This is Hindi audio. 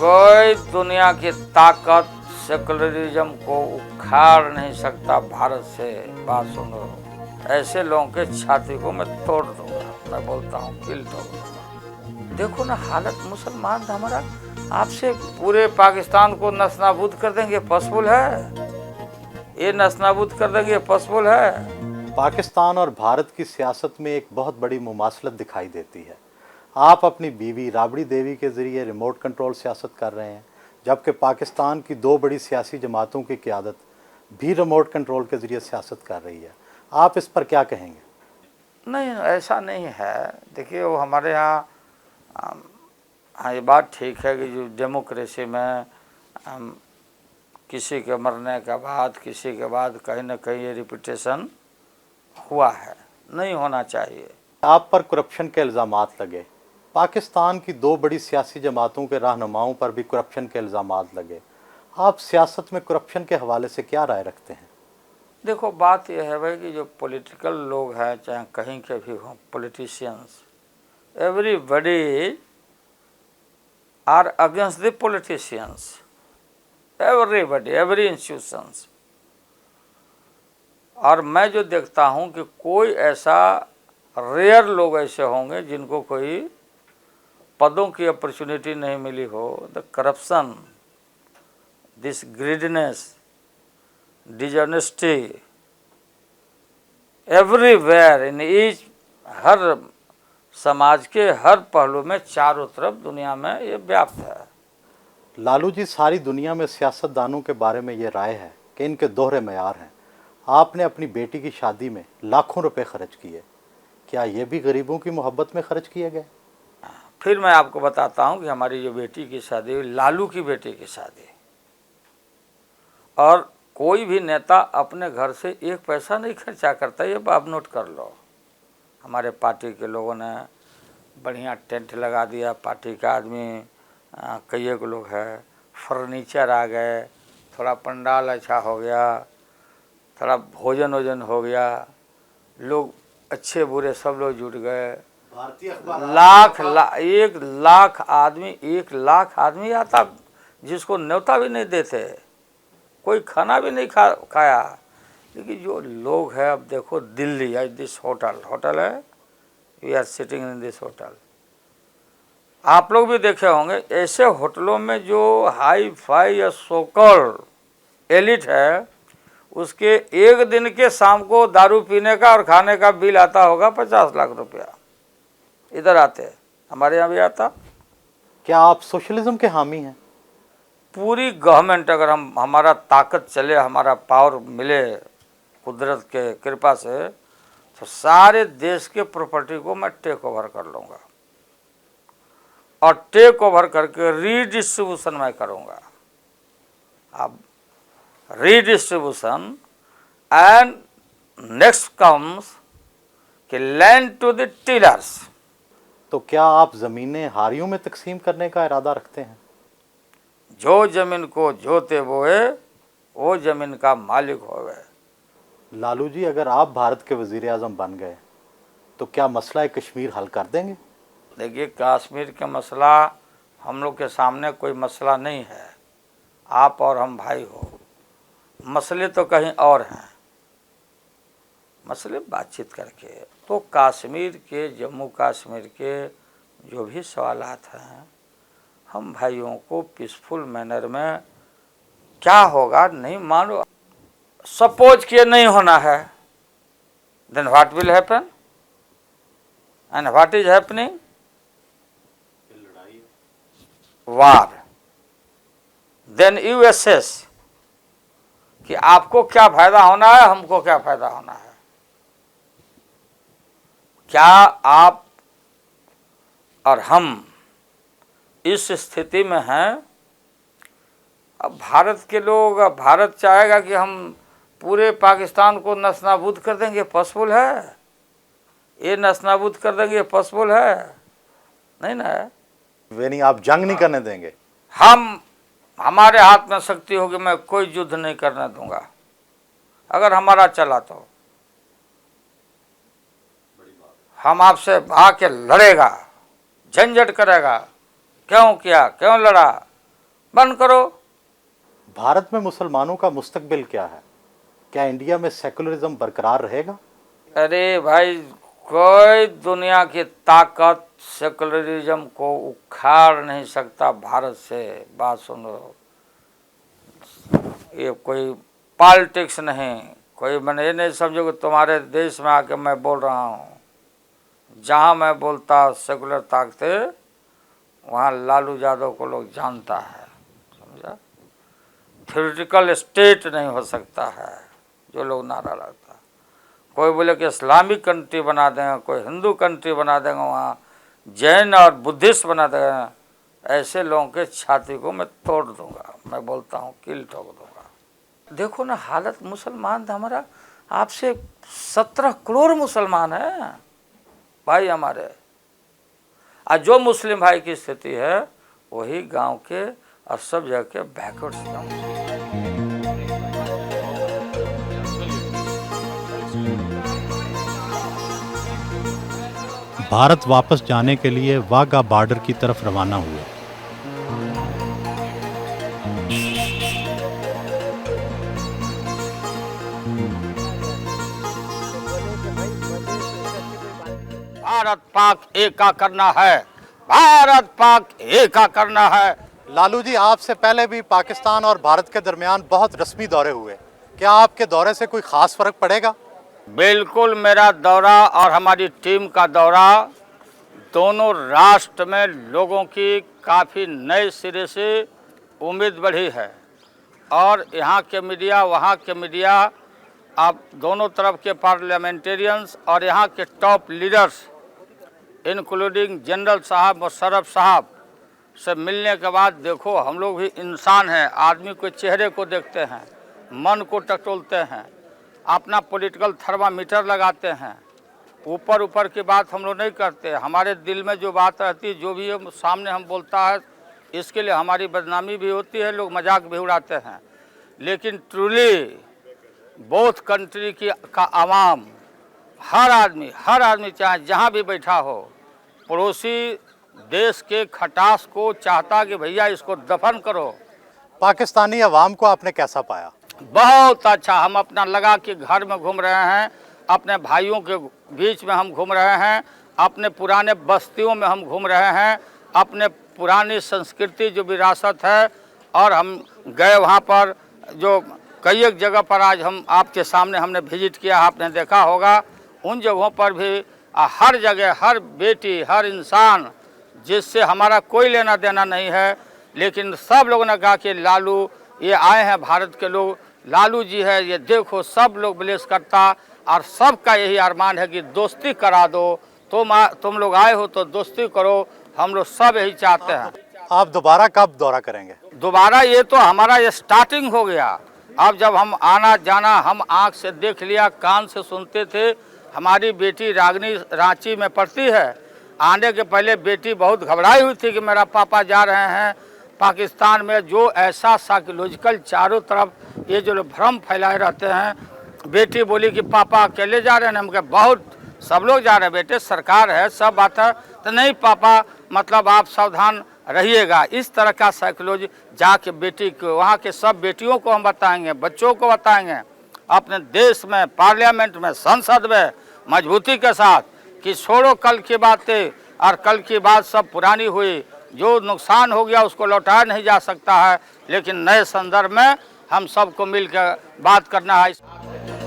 कोई दुनिया की ताकत सेकुलरिज्म को उखाड़ नहीं सकता भारत से। बात सुनो, ऐसे लोगों के छाती को मैं तोड़ दूंगा। मैं बोलता हूँ किल दूंगा। देखो ना हालत, मुसलमान हमारा आपसे पूरे पाकिस्तान को नस्तानाबूद कर देंगे, पॉसिबल है? ये नस्तानाबूद कर देंगे, पॉसिबल है? पाकिस्तान और भारत की सियासत में एक बहुत बड़ी मुमासलत दिखाई देती है। आप अपनी बीवी राबड़ी देवी के ज़रिए रिमोट कंट्रोल सियासत कर रहे हैं, जबकि पाकिस्तान की दो बड़ी सियासी जमातों की क़यादत भी रिमोट कंट्रोल के ज़रिए सियासत कर रही है। आप इस पर क्या कहेंगे? नहीं, ऐसा नहीं है। देखिए, वो हमारे यहाँ हाँ, ये बात ठीक है कि जो डेमोक्रेसी में किसी के मरने के बाद कहीं ना कहीं ये रिपीटेशन हुआ है, नहीं होना चाहिए। आप पर करप्शन के इल्ज़ामात लगे, पाकिस्तान की दो बड़ी सियासी जमातों के रहनुमाओं पर भी करप्शन के इल्ज़ामात लगे। आप सियासत में करप्शन के हवाले से क्या राय रखते हैं? देखो, बात यह है भाई कि जो पॉलिटिकल लोग हैं, चाहे कहीं के भी हों, politicians, everybody are against the politicians, everybody, every institutions. और मैं जो देखता हूं कि कोई ऐसा रेयर लोग ऐसे होंगे जिनको कोई पदों की अपॉर्चुनिटी नहीं मिली हो। The corruption, this greediness, dishonesty everywhere in each, हर समाज के हर पहलू में, चारों तरफ दुनिया में ये व्याप्त है। लालू जी, सारी दुनिया में सियासतदानों के बारे में ये राय है कि इनके दोहरे मयार हैं। आपने अपनी बेटी की शादी में लाखों रुपए खर्च किए, क्या ये भी गरीबों की मोहब्बत में खर्च किए गए? फिर मैं आपको बताता हूं कि हमारी जो बेटी की शादी हुई, लालू की बेटी की शादी, और कोई भी नेता अपने घर से एक पैसा नहीं खर्चा करता, ये आप नोट कर लो। हमारे पार्टी के लोगों ने बढ़िया टेंट लगा दिया, पार्टी का आदमी कई एक लोग हैं, फर्नीचर आ गए, थोड़ा पंडाल अच्छा हो गया, थोड़ा भोजन वोजन हो गया, लोग अच्छे बुरे सब लोग जुट गए। एक लाख आदमी आता, जिसको न्योता भी नहीं देते, कोई खाना भी नहीं खाया। लेकिन जो लोग हैं, अब देखो दिल्ली, आज दिस होटल है, we are sitting in this hotel. आप लोग भी देखे होंगे, ऐसे होटलों में जो हाई फाई या सोकल एलिट है, उसके एक दिन के शाम को दारू पीने का और खाने का बिल आता होगा 50 लाख रुपया। इधर आते, हमारे यहाँ भी आता। क्या आप सोशलिज्म के हामी हैं? पूरी गवर्नमेंट, अगर हमारा ताकत चले, हमारा पावर मिले कुदरत के कृपा से, तो सारे देश के प्रॉपर्टी को मैं टेक ओवर कर लूँगा, और टेक ओवर करके रीडिस्ट्रीब्यूशन मैं करूँगा। अब रीडिस्ट्रीब्यूशन एंड नेक्स्ट कम्स कि लैंड टू द टीलर्स। तो क्या आप ज़मीनें हारियों में तकसीम करने का इरादा रखते हैं? जो जमीन को जोते बोए, वो जमीन का मालिक हो गए। लालू जी, अगर आप भारत के वज़ीर आज़म बन गए तो क्या मसला कश्मीर हल कर देंगे? देखिए, कश्मीर का मसला हम लोग के सामने कोई मसला नहीं है। आप और हम भाई हो, मसले तो कहीं और हैं। मसले बातचीत करके, तो कश्मीर के, जम्मू कश्मीर के जो भी सवालात हैं, हम भाइयों को पीसफुल मैनर में, क्या होगा नहीं मानो, सपोज कि नहीं होना है, then what will happen and what is happening? War. Then you assess कि आपको क्या फायदा होना है, हमको क्या फायदा होना है। क्या आप और हम इस स्थिति में हैं? अब भारत के लोग, अब भारत चाहेगा कि हम पूरे पाकिस्तान को नस्तानाबूद कर देंगे, पॉसिबल है? ये नस्तानाबूद कर देंगे, पॉसिबल है? नहीं ना है। वे नहीं, आप जंग नहीं करने देंगे? हमारे हाथ में शक्ति होगी, मैं कोई युद्ध नहीं करने दूंगा। अगर हमारा चला तो हम आपसे भाग के लड़ेगा, झंझट करेगा, क्यों किया, क्यों लड़ा, बंद करो। भारत में मुसलमानों का मुस्तकबिल क्या है? क्या इंडिया में सेकुलरिज्म बरकरार रहेगा? अरे भाई, कोई दुनिया की ताकत सेकुलरिज्म को उखाड़ नहीं सकता भारत से। बात सुनो, ये कोई पॉलिटिक्स नहीं, कोई मैंने ये नहीं समझो कि तुम्हारे देश में आके मैं बोल रहा हूँ। जहाँ मैं बोलता सेकुलर ताकतें, वहाँ लालू यादव को लोग जानता है, समझा। थ्योरेटिकल स्टेट नहीं हो सकता है जो लोग नारा लगता। कोई बोले कि इस्लामिक कंट्री बना देंगे, कोई हिंदू कंट्री बना देंगे, वहाँ जैन और बुद्धिस्ट बना देंगे, ऐसे लोगों के छाती को मैं तोड़ दूंगा। मैं बोलता हूँ किल ठोक दूंगा। देखो ना हालत, मुसलमान था हमारा, आपसे 17 करोड़ मुसलमान हैं भाई हमारे। आज जो मुस्लिम भाई की स्थिति है वही गांव के और सब जगह के बैकवर्ड गाँव। भारत वापस जाने के लिए वाघा बॉर्डर की तरफ रवाना हुए। भारत पाक एका करना है, भारत पाक एका करना है। लालू जी, आपसे पहले भी पाकिस्तान और भारत के दरमियान बहुत रस्मी दौरे हुए, क्या आपके दौरे से कोई खास फर्क पड़ेगा? बिल्कुल, मेरा दौरा और हमारी टीम का दौरा दोनों राष्ट्र में लोगों की काफ़ी नए सिरे से उम्मीद बढ़ी है। और यहाँ के मीडिया, वहाँ के मीडिया, आप दोनों तरफ के पार्लियामेंटेरियंस और यहाँ के टॉप लीडर्स इंक्लूडिंग जनरल साहब, मुशर्रफ साहब से मिलने के बाद देखो, हम लोग भी इंसान हैं, आदमी के चेहरे को देखते हैं, मन को टटोलते हैं, अपना पॉलिटिकल थर्मामीटर लगाते हैं। ऊपर ऊपर की बात हम लोग नहीं करते। हमारे दिल में जो बात रहती है, जो भी हम सामने हम बोलता है, इसके लिए हमारी बदनामी भी होती है, लोग मजाक भी उड़ाते हैं। लेकिन ट्रूली बोथ कंट्री की का आवाम, हर आदमी चाहे जहाँ भी बैठा हो, पड़ोसी देश के खटास को चाहता कि भैया इसको दफन करो। पाकिस्तानी अवाम को आपने कैसा पाया? बहुत अच्छा। हम अपना लगा कि घर में घूम रहे हैं, अपने भाइयों के बीच में हम घूम रहे हैं, अपने पुराने बस्तियों में हम घूम रहे हैं, अपने पुरानी संस्कृति जो विरासत है। और हम गए वहाँ पर, जो कई एक जगह पर आज हम आपके सामने हमने विजिट किया, आपने देखा होगा। उन जगहों पर भी हर जगह, हर बेटी, हर इंसान, जिससे हमारा कोई लेना देना नहीं है, लेकिन सब लोगों ने कहा कि लालू, ये आए हैं भारत के लोग, लालू जी है, ये देखो, सब लोग ब्लेस करता। और सबका यही अरमान है कि दोस्ती करा दो, तुम लोग आए हो तो दोस्ती करो, हम लोग सब यही चाहते हैं। आप दोबारा कब दौरा करेंगे? दोबारा ये तो हमारा ये स्टार्टिंग हो गया। अब जब हम आना जाना, हम आँख से देख लिया, कान से सुनते थे। हमारी बेटी रागनी रांची में पढ़ती है। आने के पहले बेटी बहुत घबराई हुई थी कि मेरा पापा जा रहे हैं पाकिस्तान में। जो ऐसा साइकोलॉजिकल चारों तरफ ये जो भ्रम फैलाए रहते हैं, बेटी बोली कि पापा अकेले जा रहे हैं। हम कहे बहुत, सब लोग जा रहे हैं बेटे, सरकार है, सब बात है। तो नहीं पापा, मतलब आप सावधान रहिएगा। इस तरह का साइकोलॉजी जाके बेटी को, वहाँ के सब बेटियों को हम बताएंगे, बच्चों को बताएंगे, अपने देश में, पार्लियामेंट में, संसद में मजबूती के साथ कि छोड़ो कल की बातें, और कल की बात सब पुरानी हुई। जो नुकसान हो गया उसको लौटाया नहीं जा सकता है, लेकिन नए संदर्भ में हम सबको मिलकर बात करना है।